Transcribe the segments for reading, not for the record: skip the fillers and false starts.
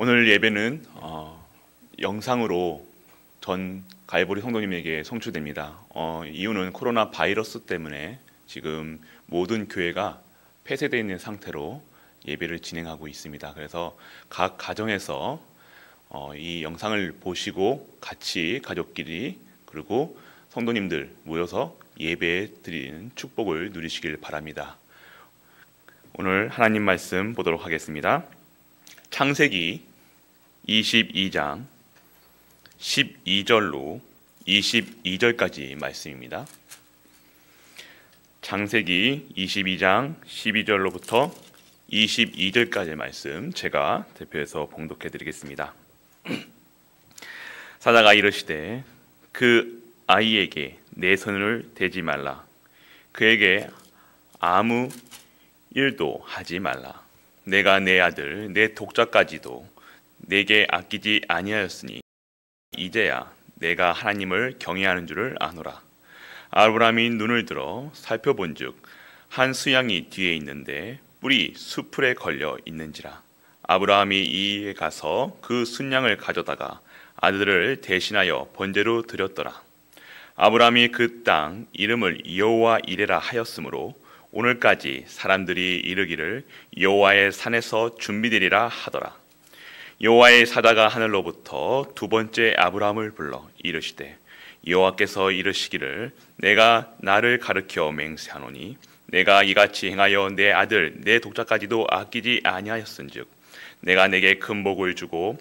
오늘 예배는 영상으로 전 가이보리 성도님에게 송출됩니다. 이유는 코로나 바이러스 때문에 지금 모든 교회가 폐쇄되어 있는 상태로 예배를 진행하고 있습니다. 그래서 각 가정에서 이 영상을 보시고 같이 가족끼리 그리고 성도님들 모여서 예배 드리는 축복을 누리시길 바랍니다. 오늘 하나님 말씀 보도록 하겠습니다. 창세기 22장 12절로 22절까지 말씀입니다. 창세기 22장 12절로부터 22절까지 말씀 제가 대표해서 봉독해 드리겠습니다. 사자가 이르시되 그 아이에게 내 손을 대지 말라. 그에게 아무 일도 하지 말라. 내가 내 아들 내 독자까지도 내게 아끼지 아니하였으니 이제야 내가 하나님을 경외하는 줄을 아노라. 아브라함이 눈을 들어 살펴본즉 한 수양이 뒤에 있는데 뿔이 수풀에 걸려 있는지라. 아브라함이 이에 가서 그 순양을 가져다가 아들을 대신하여 번제로 드렸더라. 아브라함이 그 땅 이름을 여호와 이레라 하였으므로 오늘까지 사람들이 이르기를 여호와의 산에서 준비되리라 하더라. 여호와의 사자가 하늘로부터 두 번째 아브라함을 불러 이르시되 여호와께서 이르시기를 내가 나를 가르켜 맹세하노니 내가 이같이 행하여 내 아들 내 독자까지도 아끼지 아니하였은즉 내가 내게 큰 복을 주고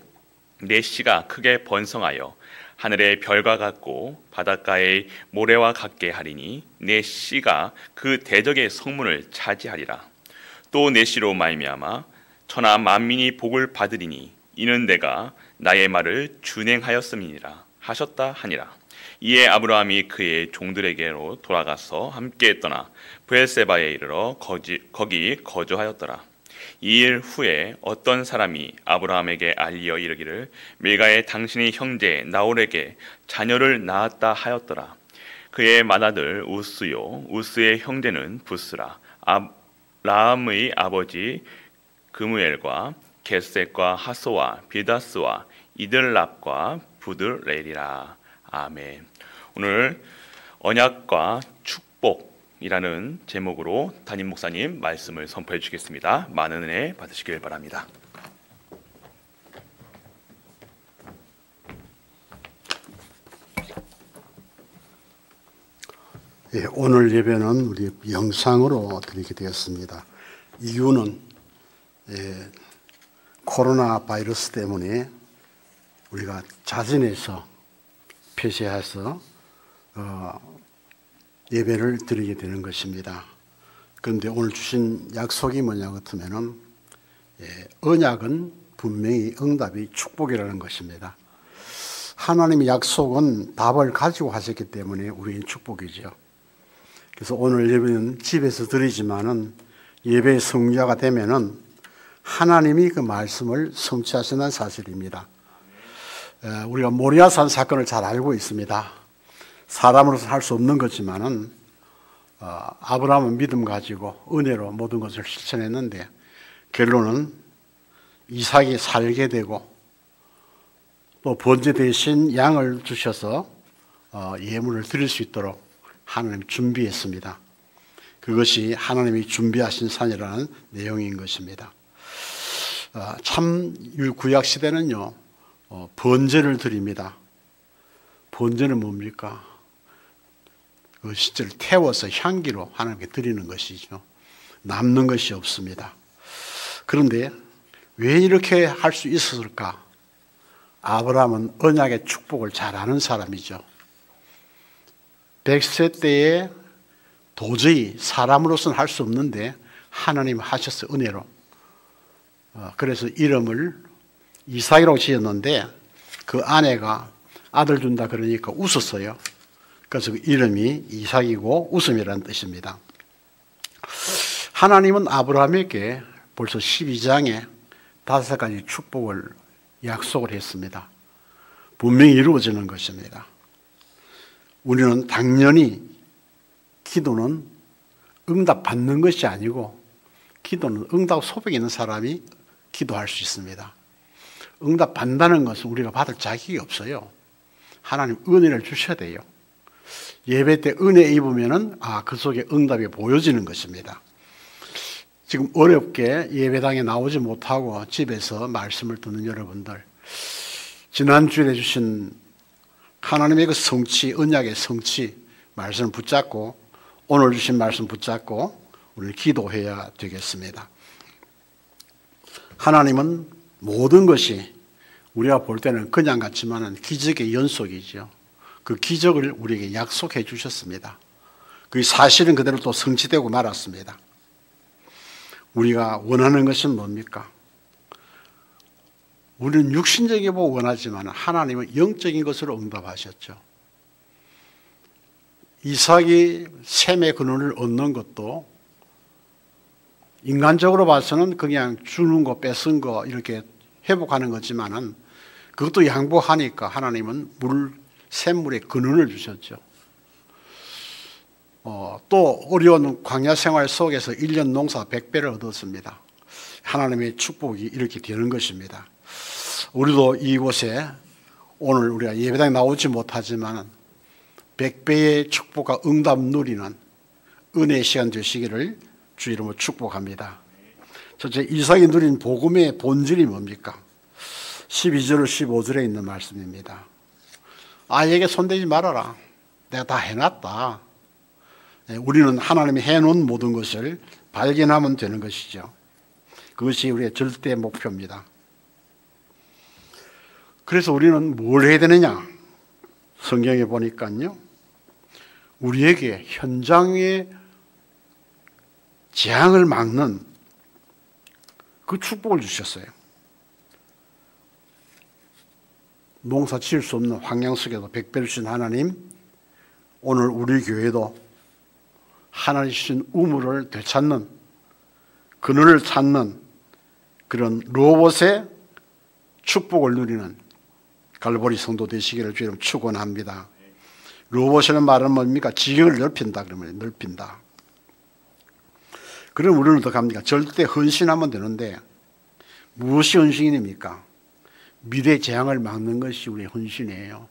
내 씨가 크게 번성하여 하늘의 별과 같고 바닷가의 모래와 같게 하리니 내 씨가 그 대적의 성문을 차지하리라. 또 내 씨로 말미암아 천하 만민이 복을 받으리니 이는 내가 나의 말을 준행하였음이니라 하셨다 하니라. 이에 아브라함이 그의 종들에게로 돌아가서 함께 떠나 브엘세바에 이르러 거기 거주하였더라. 2일 후에 어떤 사람이 아브라함에게 알리어 이르기를 밀가에 당신의 형제 나홀에게 자녀를 낳았다 하였더라. 그의 맏아들 우스요 우스의 형제는 부스라. 라함의 아버지 그무엘과 겟셋과 하소와 비다스와 이들랍과 부드렐이라. 아멘. 오늘 언약과 축복이라는 제목으로 담임 목사님 말씀을 선포해 주시겠습니다. 많은 은혜 받으시길 바랍니다. 예, 오늘 예배는 우리 영상으로 드리게 되었습니다. 이유는 코로나 바이러스 때문에 우리가 자진해서 폐쇄해서 예배를 드리게 되는 것입니다. 그런데 오늘 주신 약속이 뭐냐 같으면은 언약은 분명히 응답이 축복이라는 것입니다. 하나님의 약속은 답을 가지고 하셨기 때문에 우리는 축복이죠. 그래서 오늘 예배는 집에서 드리지만은 예배의 성자가 되면은 하나님이 그 말씀을 성취하시는 사실입니다. 우리가 모리아산 사건을 잘 알고 있습니다. 사람으로서 할 수 없는 거지만은 아브라함은 믿음 가지고 은혜로 모든 것을 실천했는데 결론은 이삭이 살게 되고 또 번제 대신 양을 주셔서 예물을 드릴 수 있도록 하나님 준비했습니다. 그것이 하나님이 준비하신 산이라는 내용인 것입니다. 참 구약 시대는요 번제를 드립니다. 번제는 뭡니까? 그 실제로 태워서 향기로 하나님께 드리는 것이죠. 남는 것이 없습니다. 그런데 왜 이렇게 할 수 있었을까? 아브라함은 언약의 축복을 잘 아는 사람이죠. 100세 때에 도저히 사람으로서는 할 수 없는데 하나님 하셨어요. 은혜로. 그래서 이름을 이삭이라고 지었는데 그 아내가 아들 준다 그러니까 웃었어요. 그래서 그 이름이 이삭이고 웃음이라는 뜻입니다. 하나님은 아브라함에게 벌써 12장에 5가지 축복을 약속을 했습니다. 분명히 이루어지는 것입니다. 우리는 당연히 기도는 응답 받는 것이 아니고 기도는 응답 소백에 있는 사람이 기도할 수 있습니다. 응답 받는다는 것은 우리가 받을 자격이 없어요. 하나님 은혜를 주셔야 돼요. 예배 때 은혜 입으면은 그 속에 응답이 보여지는 것입니다. 지금 어렵게 예배당에 나오지 못하고 집에서 말씀을 듣는 여러분들, 지난주에 주신 하나님의 그 성취, 언약의 성취 말씀을 붙잡고 오늘 주신 말씀 붙잡고 우리 기도해야 되겠습니다. 하나님은 모든 것이 우리가 볼 때는 그냥 같지만은 기적의 연속이죠. 그 기적을 우리에게 약속해 주셨습니다. 그 사실은 그대로 또 성취되고 말았습니다. 우리가 원하는 것은 뭡니까? 우리는 육신적인 거 원하지만 하나님은 영적인 것으로 응답하셨죠. 이삭이 셈의 근원을 얻는 것도 인간적으로 봐서는 그냥 주는 거 뺏은 거 이렇게 회복하는 거지만은 그것도 양보하니까 하나님은 샘물의 근원을 주셨죠. 또 어려운 광야 생활 속에서 1년 농사 100배를 얻었습니다. 하나님의 축복이 이렇게 되는 것입니다. 우리도 이곳에 오늘 우리가 예배당에 나오지 못하지만 100배의 축복과 응답 누리는 은혜의 시간 되시기를 주 이름으로 축복합니다. 첫째, 이삭이 누린 복음의 본질이 뭡니까? 12절 15절에 있는 말씀입니다. 아이에게 손대지 말아라. 내가 다 해놨다. 우리는 하나님이 해놓은 모든 것을 발견하면 되는 것이죠. 그것이 우리의 절대 목표입니다. 그래서 우리는 뭘 해야 되느냐? 성경에 보니까요, 우리에게 현장의 재앙을 막는 그 축복을 주셨어요. 농사 지을 수 없는 환경 속에도 100배를 주신 하나님, 오늘 우리 교회도 하나님 주신 우물을 되찾는, 근원을 찾는 그런 로봇의 축복을 누리는 갈보리 성도 되시기를 주님 축원합니다. 로봇이라는 말은 뭡니까? 지경을 넓힌다 그러면 넓힌다. 그럼 우리는 더 갑니까? 절대 헌신하면 되는데 무엇이 헌신입니까? 미래 재앙을 막는 것이 우리의 헌신이에요.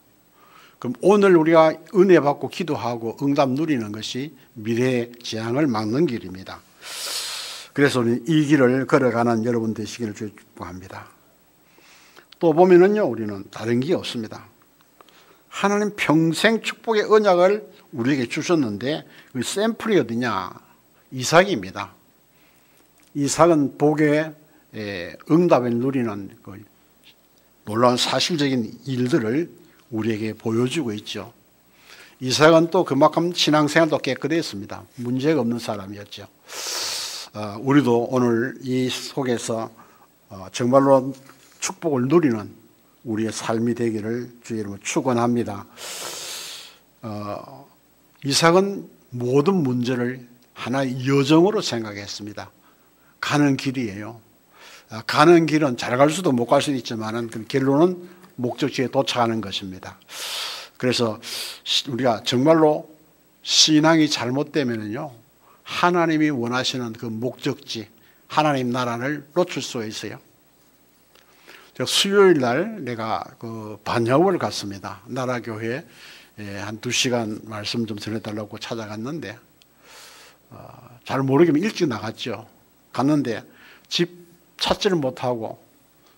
그럼 오늘 우리가 은혜 받고 기도하고 응답 누리는 것이 미래의 재앙을 막는 길입니다. 그래서 우리는 이 길을 걸어가는 여러분 되시기를 축복합니다. 또 보면은요, 우리는 다른 게 없습니다. 하나님 평생 축복의 언약을 우리에게 주셨는데 그 샘플이 어디냐? 이삭입니다. 이삭은 복의 응답을 누리는 그 놀라운 사실적인 일들을 우리에게 보여주고 있죠. 이삭은 또 그만큼 신앙생활도 깨끗했습니다. 문제가 없는 사람이었죠. 우리도 오늘 이 속에서 정말로 축복을 누리는 우리의 삶이 되기를 주의 이름으로 축원합니다. 이삭은 모든 문제를 하나의 여정으로 생각했습니다. 가는 길이에요. 가는 길은 잘 갈 수도 못 갈 수도 있지만 그 결론은 목적지에 도착하는 것입니다. 그래서 우리가 정말로 신앙이 잘못되면요, 하나님이 원하시는 그 목적지, 하나님 나라를 놓칠 수가 있어요. 수요일 날 내가 그 반야월 갔습니다. 나라교회 한 2시간 말씀 좀 전해달라고 찾아갔는데 잘 모르겠으면 일찍 나갔죠. 갔는데 집 찾지를 못하고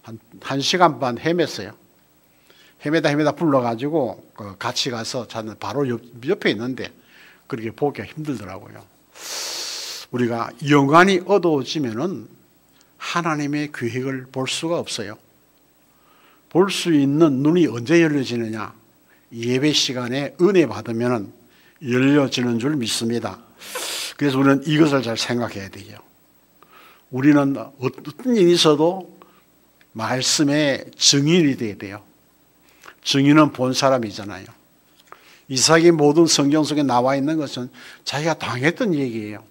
한 1시간 반 헤맸어요. 헤매다 불러가지고 같이 가서 찾는 바로 옆에 있는데 그렇게 보기가 힘들더라고요. 우리가 영안이 어두워지면은 하나님의 계획을 볼 수가 없어요. 볼 수 있는 눈이 언제 열려지느냐? 예배 시간에 은혜 받으면 열려지는 줄 믿습니다. 그래서 우리는 이것을 잘 생각해야 돼요. 우리는 어떤 일이 있어도 말씀의 증인이 돼야 돼요. 증인은 본 사람이잖아요. 이삭이 모든 성경 속에 나와 있는 것은 자기가 당했던 얘기예요.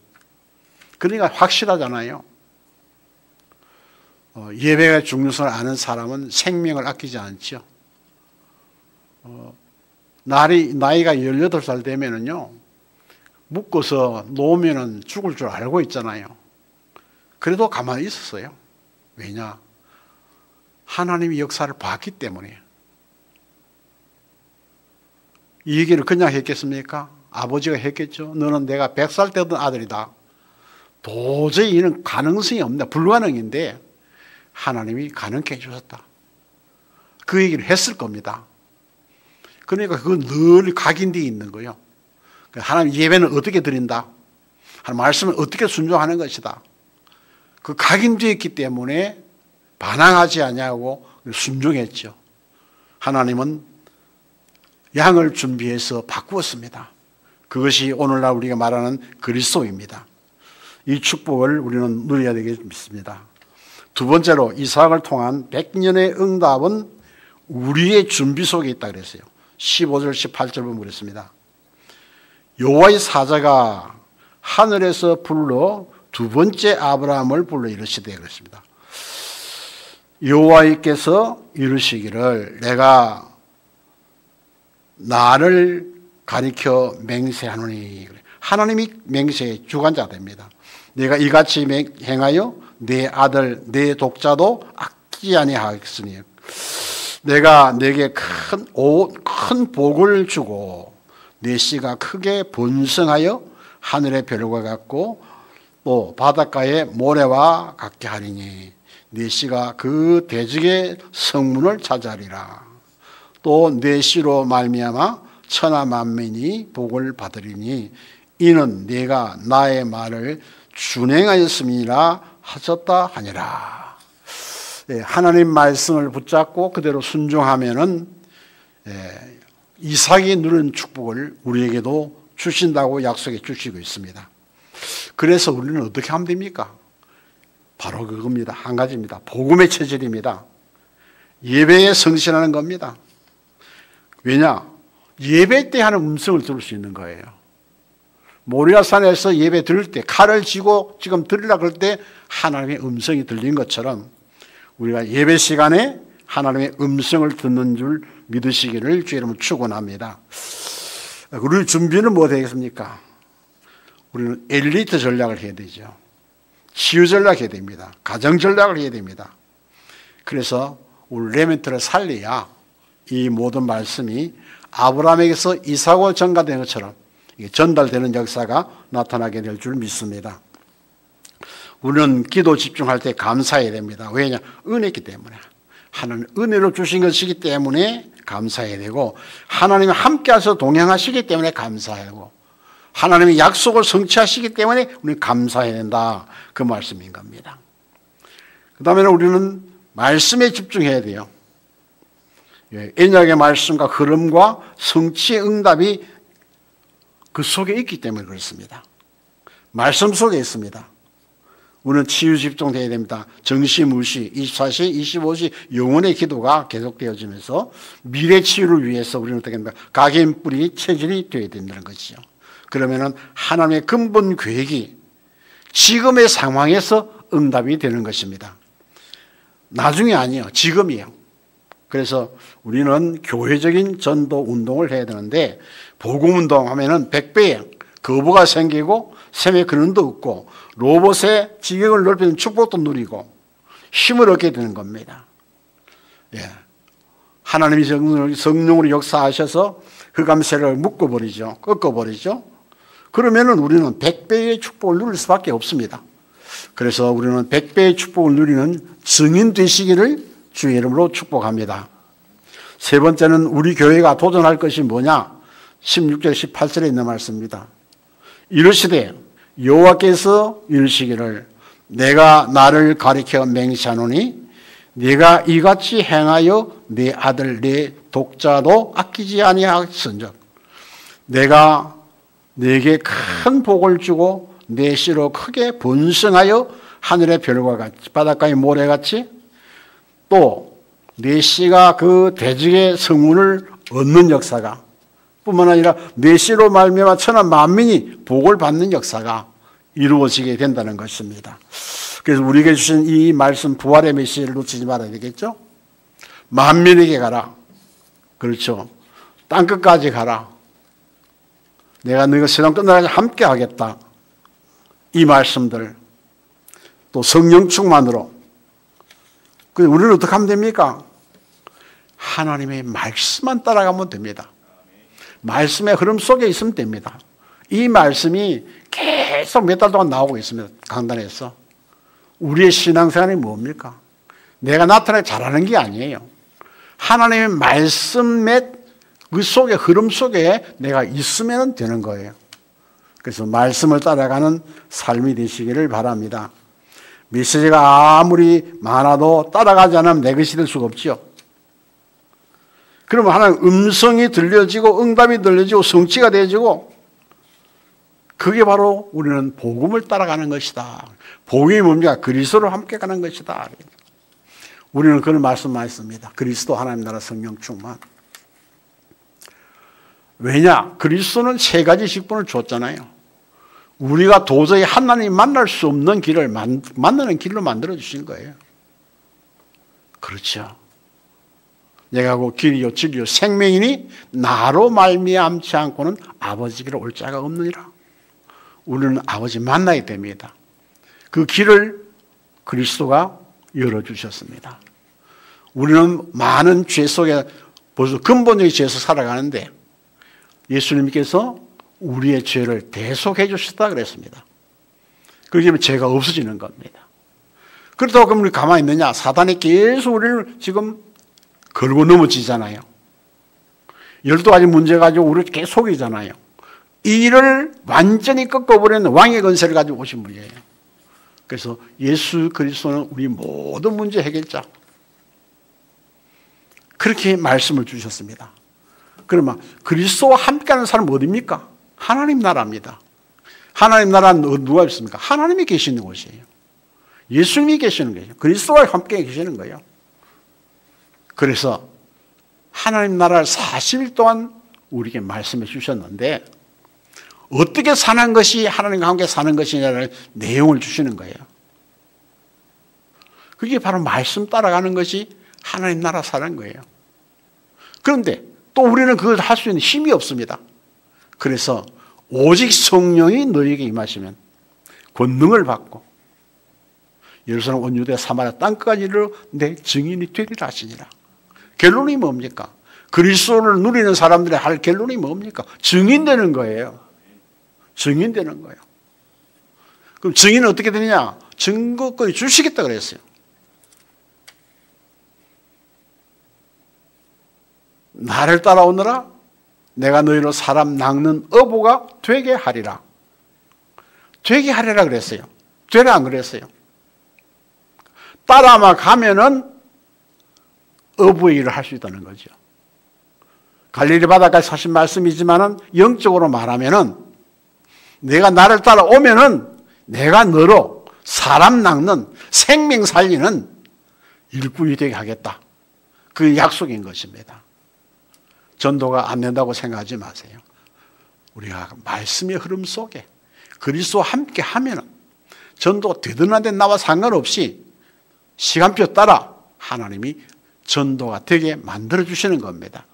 그러니까 확실하잖아요. 예배가 중요성을 아는 사람은 생명을 아끼지 않죠. 나이가 18살 되면은요, 묶어서 놓으면은 죽을 줄 알고 있잖아요. 그래도 가만히 있었어요. 왜냐? 하나님이 역사를 봤기 때문에. 이 얘기를 그냥 했겠습니까? 아버지가 했겠죠. 너는 내가 100살 때던 아들이다. 도저히 이는 가능성이 없다. 불가능인데 하나님이 가능케 해주셨다. 그 얘기를 했을 겁니다. 그러니까 그건 늘 각인되어 있는 거예요. 하나님 예배는 어떻게 드린다. 하나님 말씀은 어떻게 순종하는 것이다. 그 각인되어 있기 때문에 반항하지 아니하고 순종했죠. 하나님은 양을 준비해서 바꾸었습니다. 그것이 오늘날 우리가 말하는 그리스도입니다. 이 축복을 우리는 누려야 되겠 믿습니다. 두 번째로 이삭을 통한 100년의 응답은 우리의 준비 속에 있다 그랬어요. 15절 18절 보면 그랬습니다. 여호와의 사자가 하늘에서 불러 두 번째 아브라함을 불러 이르시되 그랬습니다. 여호와께서 이르시기를 내가 나를 가리켜 맹세하노니. 하나님이 맹세의 주관자가 됩니다. 내가 이같이 행하여 내 아들 내 독자도 아끼지 아니하겠으니 내가 내게 큰 복을 주고 내 씨가 크게 번성하여 하늘의 별과 같고 또 바닷가의 모래와 같게 하리니 내 씨가 그 대적의 성문을 차지하리라. 또 내 씨로 말미암아 천하 만민이 복을 받으리니 이는 내가 나의 말을 준행하였음이라 하셨다 하니라. 하나님 말씀을 붙잡고 그대로 순종하면은 이삭이 누린 축복을 우리에게도 주신다고 약속해 주시고 있습니다. 그래서 우리는 어떻게 하면 됩니까? 바로 그겁니다. 한 가지입니다. 복음의 체질입니다. 예배에 성실하는 겁니다. 왜냐? 예배 때 하는 음성을 들을 수 있는 거예요. 모리아산에서 예배 드릴 때 칼을 쥐고 지금 드리려고 할 때 하나님의 음성이 들린 것처럼 우리가 예배 시간에 하나님의 음성을 듣는 줄 믿으시기를 주의 이름으로 축원합니다. 우리 준비는 뭐 되겠습니까? 우리는 엘리트 전략을 해야 되죠. 치유 전략을 해야 됩니다. 가정 전략을 해야 됩니다. 그래서 우리 레멘트를 살려야 이 모든 말씀이 아브라함에게서 이삭으로 전가된 것처럼 전달되는 역사가 나타나게 될 줄 믿습니다. 우리는 기도 집중할 때 감사해야 됩니다. 왜냐? 은혜이기 때문에. 하나님 은혜로 주신 것이기 때문에 감사해야 되고 하나님이 함께 하셔서 동행하시기 때문에 감사해야 되고 하나님이 약속을 성취하시기 때문에 우리는 감사해야 된다. 그 말씀인 겁니다. 그 다음에는 우리는 말씀에 집중해야 돼요. 언약의 말씀과 흐름과 성취의 응답이 그 속에 있기 때문에 그렇습니다. 말씀 속에 있습니다. 우리는 치유 집중되어야 됩니다. 정시무시 24시 25시 영혼의 기도가 계속되어지면서 미래 치유를 위해서 우리는 어떻게 합니까? 각인뿌리 체질이 되어야 된다는 것이죠. 그러면은 하나님의 근본 계획이 지금의 상황에서 응답이 되는 것입니다. 나중에 아니에요. 지금이에요. 그래서 우리는 교회적인 전도 운동을 해야 되는데 복음 운동하면은 100배의 거부가 생기고 샘의 근원도 없고 로봇의 지경을 넓히는 축복도 누리고 힘을 얻게 되는 겁니다. 하나님이 성령으로 역사하셔서 흑암세를 묶어버리죠. 꺾어버리죠. 그러면은 우리는 100배의 축복을 누릴 수밖에 없습니다. 그래서 우리는 100배의 축복을 누리는 증인 되시기를 주의 이름으로 축복합니다. 세 번째는 우리 교회가 도전할 것이 뭐냐? 16절 18절에 있는 말씀입니다. 이르시되 여호와께서 이르시기를 내가 나를 가리켜 맹세하노니 네가 이같이 행하여 내 아들 내 독자도 아끼지 아니하였은즉 내가 네게 큰 복을 주고 내 씨로 크게 번성하여 하늘의 별과 같이 바닷가의 모래같이 또 내 씨가 그 대적의 성문을 얻는 역사가 뿐만 아니라 내 씨로 말미암아 천하 만민이 복을 받는 역사가 이루어지게 된다는 것입니다. 그래서 우리에게 주신 이 말씀 부활의 메시지를 놓치지 말아야 되겠죠. 만민에게 가라. 그렇죠. 땅끝까지 가라. 내가 너희가 세상 끝나기까지 함께 하겠다. 이 말씀들 또 성령 충만으로 그런데 우리는 어떻게 하면 됩니까? 하나님의 말씀만 따라가면 됩니다. 말씀의 흐름 속에 있으면 됩니다. 이 말씀이 계속 몇 달 동안 나오고 있습니다. 강단에서. 우리의 신앙생활이 뭡니까? 내가 나타나게 잘하는 게 아니에요. 하나님의 말씀의 그 속에, 흐름 속에 내가 있으면 되는 거예요. 그래서 말씀을 따라가는 삶이 되시기를 바랍니다. 메시지가 아무리 많아도 따라가지 않으면 내 것이 될 수가 없죠. 그러면 하나님 음성이 들려지고 응답이 들려지고 성취가 되어지고 그게 바로 우리는 복음을 따라가는 것이다. 복음이 뭡니까? 그리스도로 함께 가는 것이다. 우리는 그런 말씀만 했습니다. 그리스도 하나님 나라 성령 충만. 왜냐? 그리스도는 세 가지 직분을 줬잖아요. 우리가 도저히 하나님 만날 수 없는 길을 만나는 길로 만들어 주신 거예요. 그렇죠. 내가 그 길이요 진리요 생명이니 나로 말미암지 않고는 아버지께로 올 자가 없느니라. 우리는 아버지 만나야 됩니다. 그 길을 그리스도가 열어주셨습니다. 우리는 많은 죄 속에 벌써 근본적인 죄에서 살아가는데 예수님께서 우리의 죄를 대속해 주셨다 그랬습니다. 그렇기 때문에 죄가 없어지는 겁니다. 그렇다고 그럼 우리 가만히 있느냐? 사단이 계속 우리를 지금 걸고 넘어지잖아요. 12가지 문제 가지고 우리를 계속 속이잖아요. 이 일을 완전히 꺾어버리는 왕의 권세를 가지고 오신 분이에요. 그래서 예수 그리스도는 우리 모든 문제 해결자. 그렇게 말씀을 주셨습니다. 그러면 그리스도와 함께하는 사람은 어디입니까? 하나님 나라입니다. 하나님 나라는 누가 있습니까? 하나님이 계시는 곳이에요. 예수님이 계시는 거예요. 그리스도와 함께 계시는 거예요. 그래서 하나님 나라를 40일 동안 우리에게 말씀해 주셨는데 어떻게 사는 것이 하나님과 함께 사는 것이냐를 내용을 주시는 거예요. 그게 바로 말씀 따라가는 것이 하나님 나라 사는 거예요. 그런데 또 우리는 그걸 할 수 있는 힘이 없습니다. 그래서 오직 성령이 너희에게 임하시면 권능을 받고 예루살렘 온 유대 사마리아 땅까지 이르러 내 증인이 되리라 하시니라. 결론이 뭡니까? 그리스도를 누리는 사람들이 할 결론이 뭡니까? 증인되는 거예요. 증인되는 거예요. 그럼 증인은 어떻게 되느냐? 증거권이 주시겠다 그랬어요. 나를 따라오너라 내가 너희로 사람 낚는 어부가 되게 하리라. 되게 하리라 그랬어요. 되라 안 그랬어요. 따라만 가면은 어부의 일을 할 수 있다는 거죠. 갈릴리 바다까지 사신 말씀이지만은 영적으로 말하면은 내가 나를 따라오면은 내가 너로 사람 낚는 생명 살리는 일꾼이 되게 하겠다. 그 약속인 것입니다. 전도가 안 된다고 생각하지 마세요. 우리가 말씀의 흐름 속에 그리스도와 함께 하면은 전도가 되든 안 되든 나와 상관없이 시간표 따라 하나님이 전도가 되게 만들어 주시는 겁니다.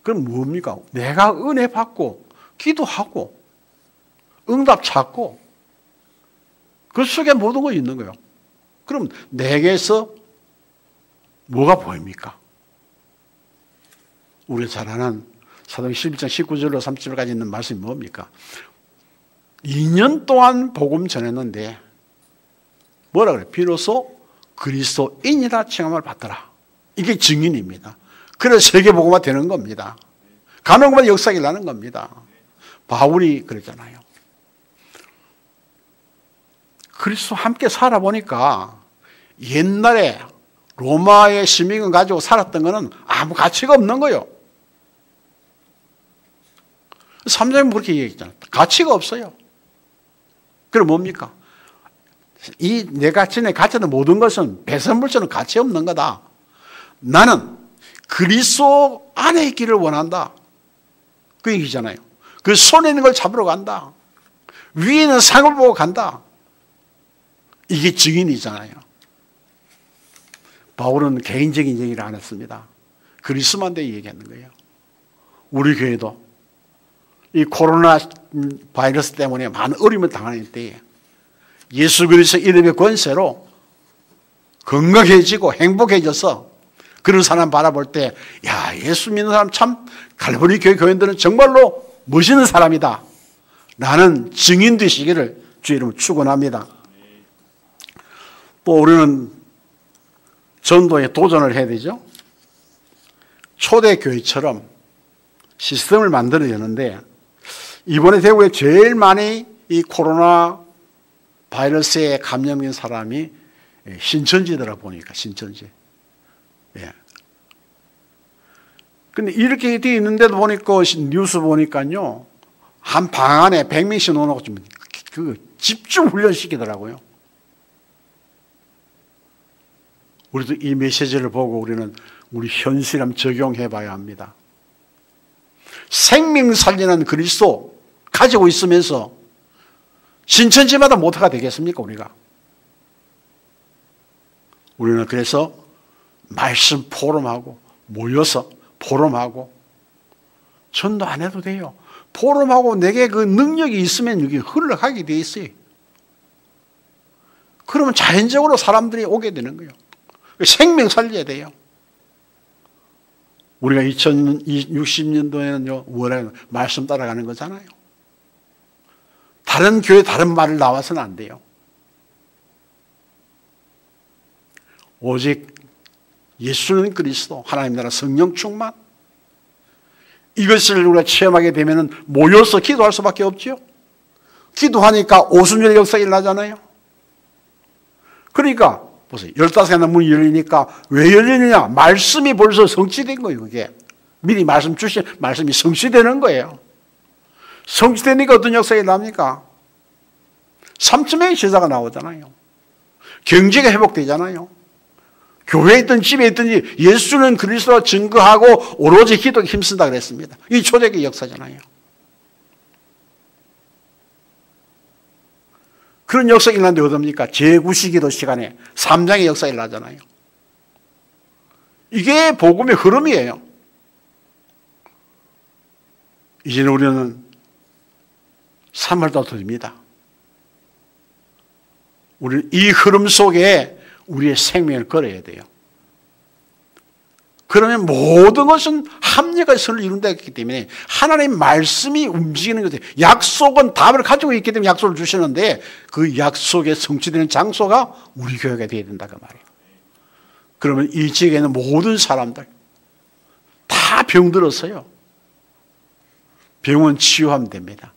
그럼 뭡니까? 내가 은혜 받고 기도하고 응답 찾고 그 속에 모든 것이 있는 거예요. 그럼 내게서 뭐가 보입니까? 우리가 잘 아는 사도행 11장 19절로 30절까지 있는 말씀이 뭡니까? 2년 동안 복음 전했는데 뭐라 그래요? 비로소 그리스도인이라 칭함을 받더라. 이게 증인입니다. 그래서 세계복음화 되는 겁니다. 가는 곳마다 역사가 일어나는 겁니다. 바울이 그랬잖아요. 그리스도 함께 살아보니까 옛날에 로마의 시민권 가지고 살았던 거는 아무 가치가 없는 거예요. 3장은 그렇게 얘기했잖아요. 가치가 없어요. 그럼 뭡니까? 이 내가 전에 가졌던 모든 것은 배설물처럼 가치 없는 거다. 나는 그리스도 안에 있기를 원한다. 그 얘기잖아요. 그 손에 있는 걸 잡으러 간다. 위에 있는 상을 보고 간다. 이게 증인이잖아요. 바울은 개인적인 얘기를 안 했습니다. 그리스도만 대해 얘기하는 거예요. 우리 교회도 이 코로나 바이러스 때문에 많은 어려움을 당하는 때에 예수 그리스도 이름의 권세로 건강해지고 행복해져서 그런 사람 바라볼 때, 야, 예수 믿는 사람 참 갈보리 교회 교인들은 정말로 멋있는 사람이다 라는 증인 되시기를 주의 이름으로 축원합니다. 또 우리는 전도에 도전을 해야 되죠. 초대교회처럼 시스템을 만들어야 되는데, 이번에 대구에 제일 많이 이 코로나 바이러스에 감염된 사람이 신천지더라 보니까, 신천지. 예. 근데 이렇게 되어 있는데도 보니까, 뉴스 보니까요, 한 방 안에 100명씩 넣어놓고 좀 집중 훈련시키더라고요. 우리도 이 메시지를 보고 우리는 우리 현실에 한번 적용해 봐야 합니다. 생명 살리는 그리스도 가지고 있으면서 신천지마다 모태가 되겠습니까, 우리가? 우리는 그래서 말씀 포럼하고 모여서 포럼하고, 전도 안 해도 돼요. 포럼하고 내게 그 능력이 있으면 여기 흘러가게 돼 있어요. 그러면 자연적으로 사람들이 오게 되는 거예요. 생명 살려야 돼요. 우리가 2060년도에는요, 뭐라는 말씀 따라가는 거잖아요. 다른 교회 다른 말을 나와서는 안 돼요. 오직 예수는 그리스도, 하나님 나라 성령 충만, 이것을 우리가 체험하게 되면 모여서 기도할 수밖에 없죠. 기도하니까 오순절 역사가 일어나잖아요. 그러니까 보세요. 15개나 문이 열리니까 왜 열리느냐? 말씀이 벌써 성취된 거예요. 그게 미리 말씀 주신 말씀이 성취되는 거예요. 성취되니까 어떤 역사가 일어납니까? 3,000명의 제자가 나오잖아요. 경제가 회복되잖아요. 교회에 있든 집에 있든지 예수는 그리스도라 증거하고 오로지 기도에 힘쓴다 그랬습니다. 이 초대교회 역사잖아요. 그런 역사가 일어났는데 어떻습니까? 제9시기도 시간에 3장의 역사가 일어나잖아요. 이게 복음의 흐름이에요. 이제는 우리는 3월도 드립니다. 우리 이 흐름 속에 우리의 생명을 걸어야 돼요. 그러면 모든 것은 합리가 선을 이룬다 했기 때문에 하나님의 말씀이 움직이는 것이에요. 약속은 답을 가지고 있기 때문에 약속을 주시는데 그 약속에 성취되는 장소가 우리 교회가 되어야 된다 그 말이에요. 그러면 이 지역에 있는 모든 사람들 다 병들었어요. 병은 치유하면 됩니다.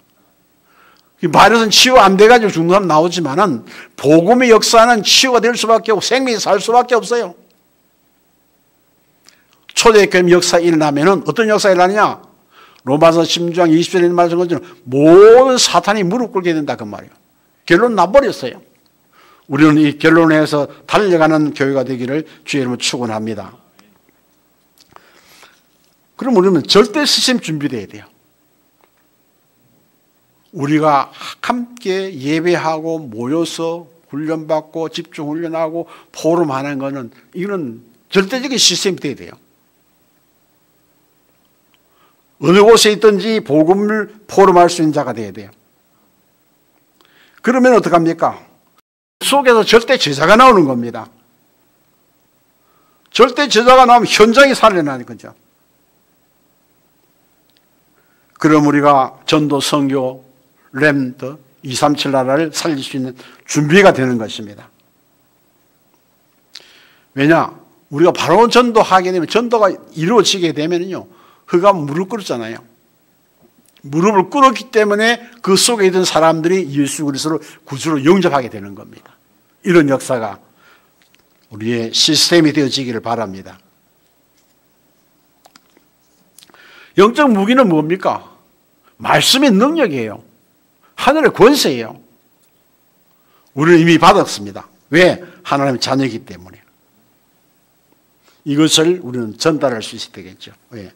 바이러스는 치유 안 돼가지고 죽는 사람 나오지만은 복음의 역사는 치유가 될 수밖에 없고 생명이 살 수밖에 없어요. 초대교회 역사 일어나면은 어떤 역사가 일어나느냐? 로마서 16장 20절에 있는 말씀 것처럼 모든 사탄이 무릎 꿇게 된다 그 말이에요. 결론 나버렸어요. 우리는 이 결론에서 달려가는 교회가 되기를 주의 이름으로 축원합니다. 그럼 우리는 절대 시스템 준비되어야 돼요. 우리가 함께 예배하고 모여서 훈련받고 집중 훈련하고 포럼하는 것은 이거는 절대적인 시스템이 되어야 돼요. 어느 곳에 있든지 복음을 포럼할 수 있는 자가 되어야 돼요. 그러면 어떡합니까? 속에서 절대 제자가 나오는 겁니다. 절대 제자가 나오면 현장이 살아나는 거죠. 그럼 우리가 전도, 선교, 렘드 237 나라를 살릴 수 있는 준비가 되는 것입니다. 왜냐? 우리가 바로 전도하게 되면 전도가 이루어지게 되면요, 그가 무릎 꿇었잖아요. 무릎을 꿇었기 때문에 그 속에 있던 사람들이 예수 그리스도를 구주로 영접하게 되는 겁니다. 이런 역사가 우리의 시스템이 되어지기를 바랍니다. 영적 무기는 뭡니까? 말씀의 능력이에요. 하늘의 권세예요. 우리는 이미 받았습니다. 왜? 하나님의 자녀이기 때문에. 이것을 우리는 전달할 수 있어야 되겠죠. 왜?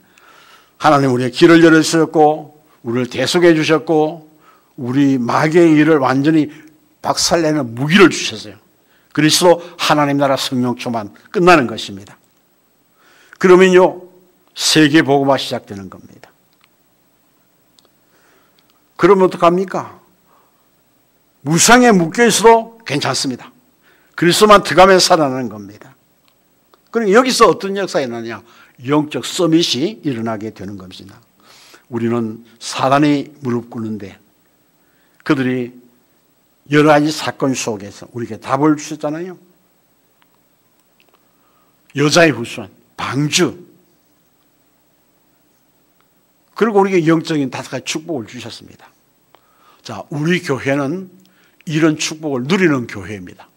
하나님 우리의 길을 열어주셨고 우리를 대속해 주셨고 우리 마귀의 일을 완전히 박살내는 무기를 주셨어요. 그리스도 하나님 나라 성령 충만 끝나는 것입니다. 그러면요, 세계 복음화 시작되는 겁니다. 그러면 어떡합니까? 무상에 묶여 있어도 괜찮습니다. 그리스도만 들어가면 살아나는 겁니다. 그러니까 여기서 어떤 역사가 일어나냐? 영적 서밋이 일어나게 되는 겁니다. 우리는 사단이 무릎 꿇는데 그들이 여러 가지 사건 속에서 우리에게 답을 주셨잖아요. 여자의 후손, 방주, 그리고 우리에게 영적인 5가지 축복을 주셨습니다. 자, 우리 교회는 이런 축복을 누리는 교회입니다.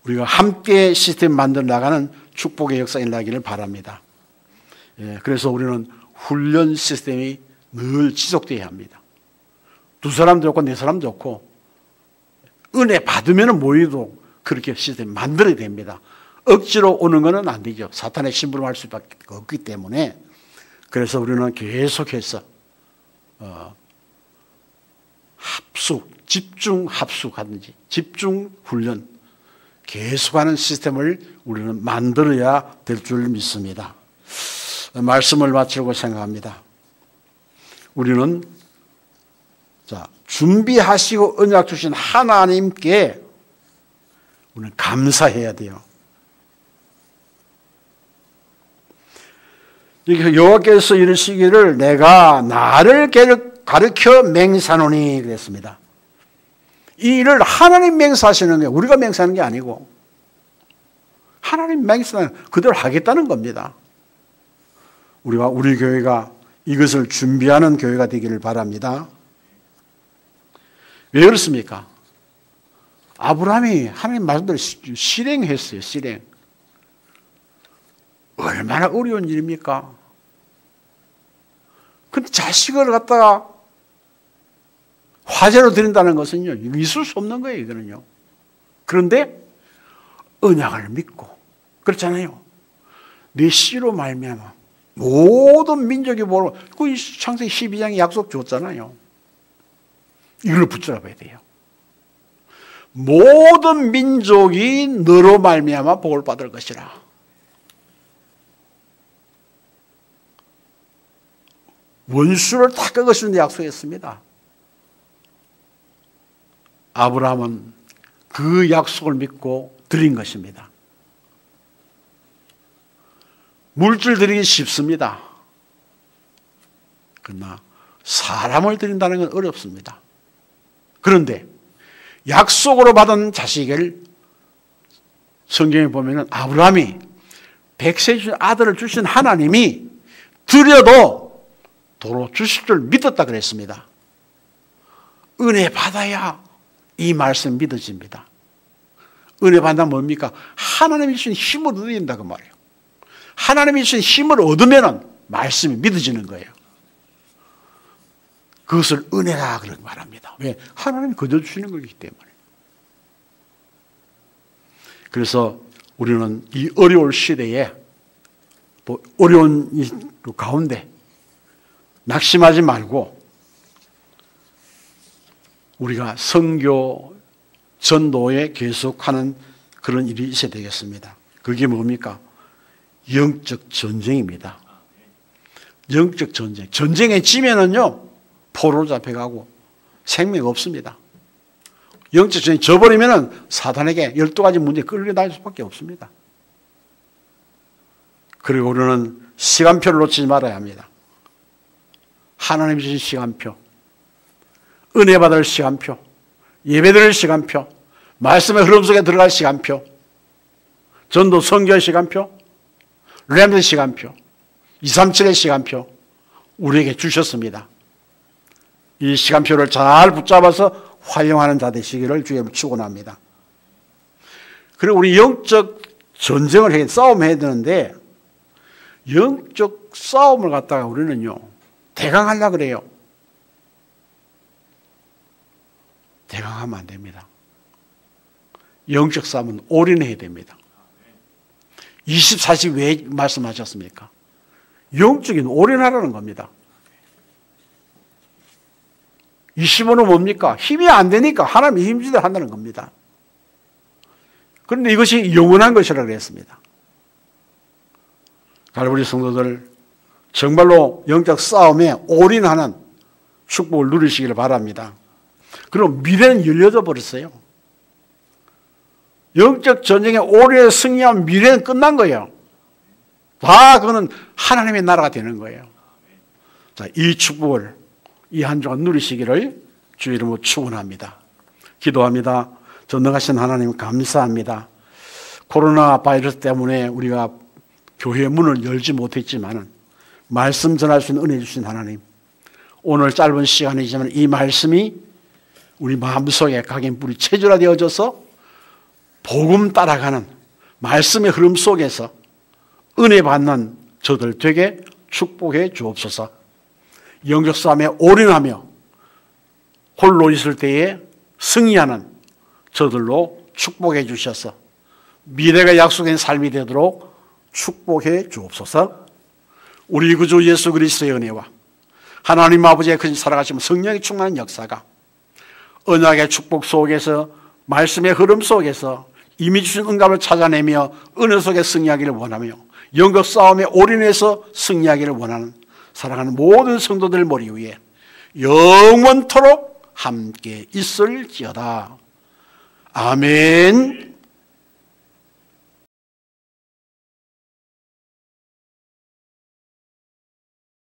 우리가 함께 시스템 만들어 나가는 축복의 역사가 일어나기를 바랍니다. 그래서 우리는 훈련 시스템이 늘 지속되어야 합니다. 2사람도 좋고 4사람도 좋고 은혜 받으면 모이도록 그렇게 시스템 만들어야 됩니다. 억지로 오는 것은 안 되죠. 사탄의 심부름할 수밖에 없기 때문에. 그래서 우리는 계속해서 합숙, 집중 합숙하든지 집중 훈련 계속하는 시스템을 우리는 만들어야 될 줄 믿습니다. 말씀을 마치려고 생각합니다. 우리는 준비하시고 언약 주신 하나님께 우리는 감사해야 돼요. 여호와께서 이르시기를 내가 나를 가르쳐 맹세하노니 그랬습니다. 이 일을 하나님 맹세하시는 게 우리가 맹세하는 게 아니고 하나님 맹세는 그대로 하겠다는 겁니다. 우리 교회가 이것을 준비하는 교회가 되기를 바랍니다. 왜 그렇습니까? 아브라함이 하나님 말씀대로 실행했어요. 실행. 얼마나 어려운 일입니까? 근데 자식을 갖다가 화제로 드린다는 것은요, 있을 수 없는 거예요, 이거는요. 그런데 언약을 믿고, 그렇잖아요. 내 씨로 말미암아 모든 민족이 보고, 그 창세기 12장에 약속 줬잖아요. 이걸 붙잡아야 돼요. 모든 민족이 너로 말미암아 복을 받을 것이라. 원수를 다 꺾으시는 약속했습니다. 아브라함은 그 약속을 믿고 드린 것입니다. 물질 드리기 쉽습니다. 그러나 사람을 드린다는 건 어렵습니다. 그런데 약속으로 받은 자식을 성경에 보면 아브라함이 백세 주신 아들을 주신 하나님이 드려도 도로 주실 줄 믿었다 그랬습니다. 은혜 받아야 이 말씀 믿어집니다. 은혜 받으면 뭡니까? 하나님이 주신 힘을 얻어야 된다 그 말이에요. 하나님이 주신 힘을 얻으면 말씀이 믿어지는 거예요. 그것을 은혜라 그렇게 말합니다. 왜? 하나님이 거저 주시는 거기 때문에. 그래서 우리는 이 어려울 시대에 또 어려운 이 가운데 낙심하지 말고 우리가 선교 전도에 계속하는 그런 일이 있어야 되겠습니다. 그게 뭡니까? 영적 전쟁입니다. 영적 전쟁. 전쟁에 지면은요, 포로로 잡혀가고 생명 없습니다. 영적 전쟁 져버리면은 사탄에게 12가지 문제에 끌려다닐 수밖에 없습니다. 그리고 우리는 시간표를 놓치지 말아야 합니다. 하나님 주신 시간표, 은혜 받을 시간표, 예배드릴 시간표, 말씀의 흐름 속에 들어갈 시간표, 전도 선교의 시간표, 렘드 시간표, 237의 시간표 우리에게 주셨습니다. 이 시간표를 잘 붙잡아서 활용하는 자 되시기를 주의 축원합니다. 그리고 우리 영적 전쟁을 싸움해야 되는데 영적 싸움을 갖다가 우리는요 대강하려고 그래요. 대강하면 안 됩니다. 영적 싸움은 올인해야 됩니다. 24시 왜 말씀하셨습니까? 영적인 올인하라는 겁니다. 25는 뭡니까? 힘이 안 되니까 하나님이 힘주대 한다는 겁니다. 그런데 이것이 영원한 것이라고 했습니다. 갈보리 성도들 정말로 영적 싸움에 올인하는 축복을 누리시기를 바랍니다. 그럼 미래는 열려져 버렸어요. 영적 전쟁에 오래 승리하면 미래는 끝난 거예요. 다 그거는 하나님의 나라가 되는 거예요. 자, 이 축복을 이 한 주간 누리시기를 주 이름으로 축원합니다. 기도합니다. 전능하신 하나님 감사합니다. 코로나 바이러스 때문에 우리가 교회 문을 열지 못했지만 말씀 전할 수 있는 은혜 주신 하나님, 오늘 짧은 시간이지만 이 말씀이 우리 마음속에 각인 뿌리 체질화되어져서 복음 따라가는 말씀의 흐름 속에서 은혜 받는 저들 되게 축복해 주옵소서. 영적 싸움에 올인하며 홀로 있을 때에 승리하는 저들로 축복해 주셔서 미래가 약속된 삶이 되도록 축복해 주옵소서. 우리 구주 예수 그리스도의 은혜와 하나님 아버지의 큰 살아가시면 성령이 충만한 역사가 언약의 축복 속에서 말씀의 흐름 속에서 이미 주신 응답을 찾아내며 은혜 속에 승리하기를 원하며 영적 싸움에 올인해서 승리하기를 원하는 사랑하는 모든 성도들 머리 위에 영원토록 함께 있을지어다. 아멘.